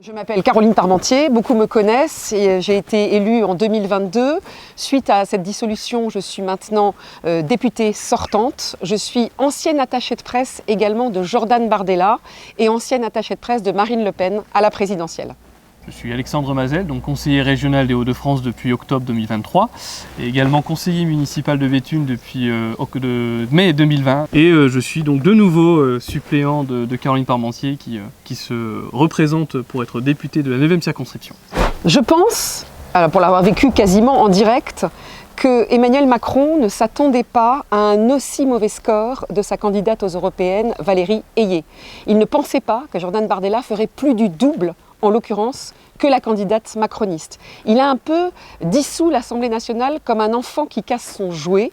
Je m'appelle Caroline Parmentier, beaucoup me connaissent et j'ai été élue en 2022. Suite à cette dissolution, je suis maintenant députée sortante. Je suis ancienne attachée de presse également de Jordan Bardella et ancienne attachée de presse de Marine Le Pen à la présidentielle. Je suis Alexandre Mazel, donc conseiller régional des Hauts-de-France depuis octobre 2023 et également conseiller municipal de Béthune depuis mai 2020. Et je suis donc de nouveau suppléant de Caroline Parmentier qui se représente pour être députée de la 9e circonscription. Je pense, alors pour l'avoir vécu quasiment en direct, que Emmanuel Macron ne s'attendait pas à un aussi mauvais score de sa candidate aux européennes, Valérie Ayé. Il ne pensait pas que Jordan Bardella ferait plus du double, en l'occurrence, que la candidate macroniste. Il a un peu dissous l'Assemblée nationale comme un enfant qui casse son jouet.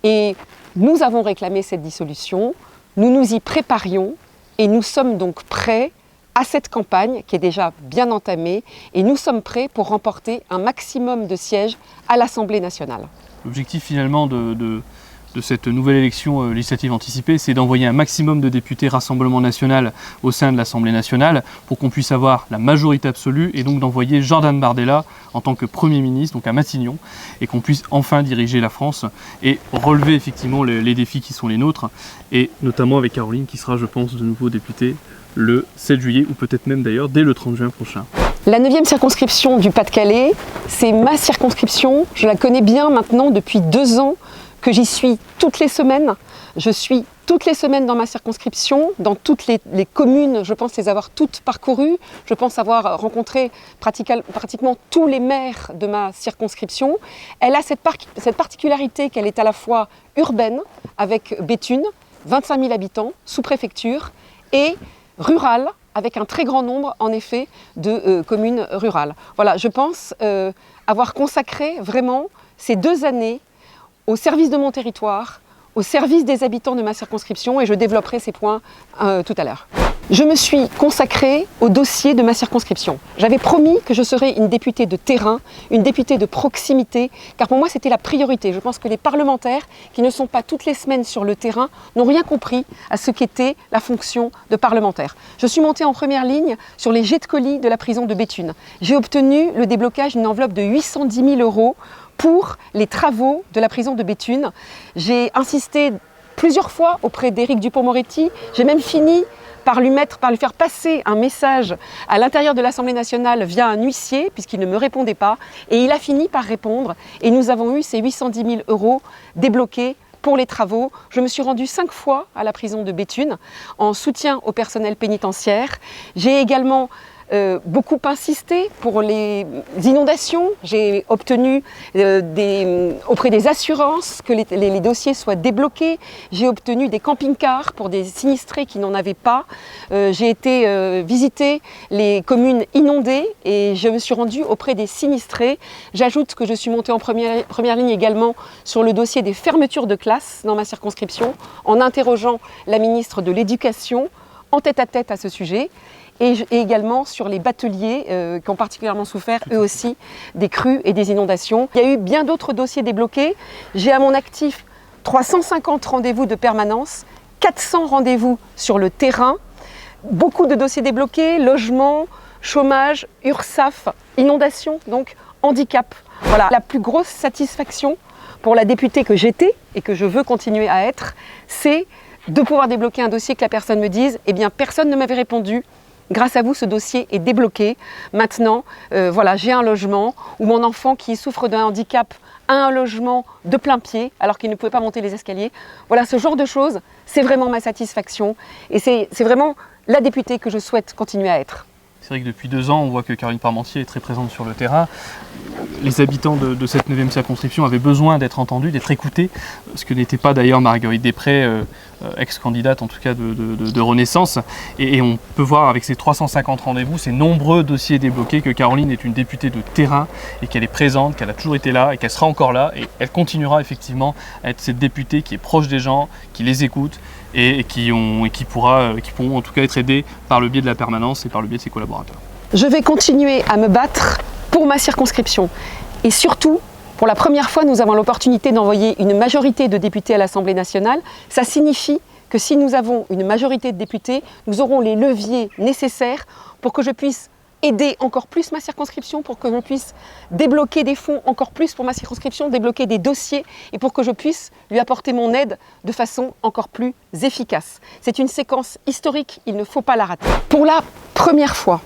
Et nous avons réclamé cette dissolution, nous nous y préparions et nous sommes donc prêts à cette campagne qui est déjà bien entamée et nous sommes prêts pour remporter un maximum de sièges à l'Assemblée nationale. L'objectif finalement de cette nouvelle élection législative anticipée, c'est d'envoyer un maximum de députés Rassemblement national au sein de l'Assemblée nationale pour qu'on puisse avoir la majorité absolue et donc d'envoyer Jordan Bardella en tant que Premier ministre, donc à Matignon, et qu'on puisse enfin diriger la France et relever effectivement les défis qui sont les nôtres, et notamment avec Caroline qui sera, je pense, de nouveau députée le 7 juillet ou peut-être même d'ailleurs dès le 30 juin prochain. La 9e circonscription du Pas-de-Calais, c'est ma circonscription, je la connais bien maintenant depuis 2 ans, que j'y suis toutes les semaines. Je suis toutes les semaines dans ma circonscription, dans toutes les communes, je pense les avoir toutes parcourues. Je pense avoir rencontré pratiquement tous les maires de ma circonscription. Elle a cette particularité qu'elle est à la fois urbaine, avec Béthune, 25 000 habitants, sous-préfecture, et rurale, avec un très grand nombre, en effet, de communes rurales. Voilà, je pense avoir consacré vraiment ces 2 années au service de mon territoire, au service des habitants de ma circonscription, et je développerai ces points tout à l'heure. Je me suis consacrée au dossier de ma circonscription. J'avais promis que je serais une députée de terrain, une députée de proximité, car pour moi c'était la priorité. Je pense que les parlementaires qui ne sont pas toutes les semaines sur le terrain n'ont rien compris à ce qu'était la fonction de parlementaire. Je suis montée en première ligne sur les jets de colis de la prison de Béthune. J'ai obtenu le déblocage d'une enveloppe de 810 000 € pour les travaux de la prison de Béthune. J'ai insisté plusieurs fois auprès d'Éric Dupond-Moretti. J'ai même fini par lui faire passer un message à l'intérieur de l'Assemblée nationale via un huissier, puisqu'il ne me répondait pas. Et il a fini par répondre. Et nous avons eu ces 810 000 € débloqués pour les travaux. Je me suis rendue 5 fois à la prison de Béthune en soutien au personnel pénitentiaire. J'ai également beaucoup insisté pour les inondations. J'ai obtenu auprès des assurances que les dossiers soient débloqués. J'ai obtenu des camping-cars pour des sinistrés qui n'en avaient pas. J'ai été visiter les communes inondées et je me suis rendue auprès des sinistrés. J'ajoute que je suis montée en première ligne également sur le dossier des fermetures de classes dans ma circonscription en interrogeant la ministre de l'Éducation en tête-à-tête à ce sujet. Et également sur les bateliers qui ont particulièrement souffert eux aussi des crues et des inondations. Il y a eu bien d'autres dossiers débloqués. J'ai à mon actif 350 rendez-vous de permanence, 400 rendez-vous sur le terrain, beaucoup de dossiers débloqués, logement, chômage, URSSAF, inondations, donc handicap. Voilà, la plus grosse satisfaction pour la députée que j'étais et que je veux continuer à être, c'est de pouvoir débloquer un dossier que la personne me dise « Eh bien, personne ne m'avait répondu ». Grâce à vous, ce dossier est débloqué. Maintenant, voilà, j'ai un logement où mon enfant qui souffre d'un handicap a un logement de plein pied alors qu'il ne pouvait pas monter les escaliers. Voilà, ce genre de choses, c'est vraiment ma satisfaction et c'est vraiment la députée que je souhaite continuer à être. C'est vrai que depuis 2 ans, on voit que Caroline Parmentier est très présente sur le terrain. Les habitants de cette 9e circonscription avaient besoin d'être entendus, d'être écoutés, ce que n'était pas d'ailleurs Marguerite Després, ex-candidate en tout cas de Renaissance. Et on peut voir avec ces 350 rendez-vous, ces nombreux dossiers débloqués, que Caroline est une députée de terrain et qu'elle est présente, qu'elle a toujours été là et qu'elle sera encore là. Et elle continuera effectivement à être cette députée qui est proche des gens, qui les écoute et qui pourront en tout cas être aidés par le biais de la permanence et par le biais de ses collaborateurs. Je vais continuer à me battre pour ma circonscription et surtout, pour la première fois, nous avons l'opportunité d'envoyer une majorité de députés à l'Assemblée nationale. Ça signifie que si nous avons une majorité de députés, nous aurons les leviers nécessaires pour que je puisse aider encore plus ma circonscription pour que je puisse débloquer des fonds encore plus pour ma circonscription, débloquer des dossiers et pour que je puisse lui apporter mon aide de façon encore plus efficace. C'est une séquence historique, il ne faut pas la rater. Pour la première fois,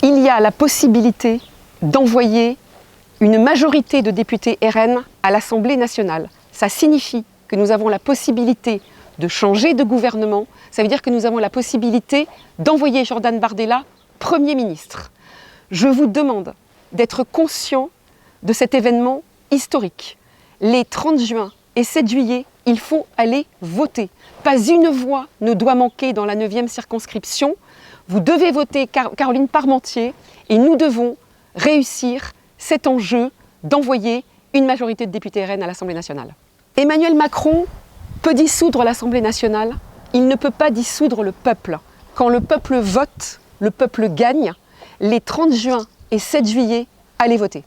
il y a la possibilité d'envoyer une majorité de députés RN à l'Assemblée nationale. Ça signifie que nous avons la possibilité de changer de gouvernement. Ça veut dire que nous avons la possibilité d'envoyer Jordan Bardella Premier ministre. Je vous demande d'être conscient de cet événement historique. Les 30 juin et 7 juillet, il faut aller voter. Pas une voix ne doit manquer dans la 9e circonscription. Vous devez voter Caroline Parmentier et nous devons réussir cet enjeu d'envoyer une majorité de députés RN à l'Assemblée nationale. Emmanuel Macron peut dissoudre l'Assemblée nationale, il ne peut pas dissoudre le peuple. Quand le peuple vote, le peuple gagne. Les 30 juin et 7 juillet, allez voter.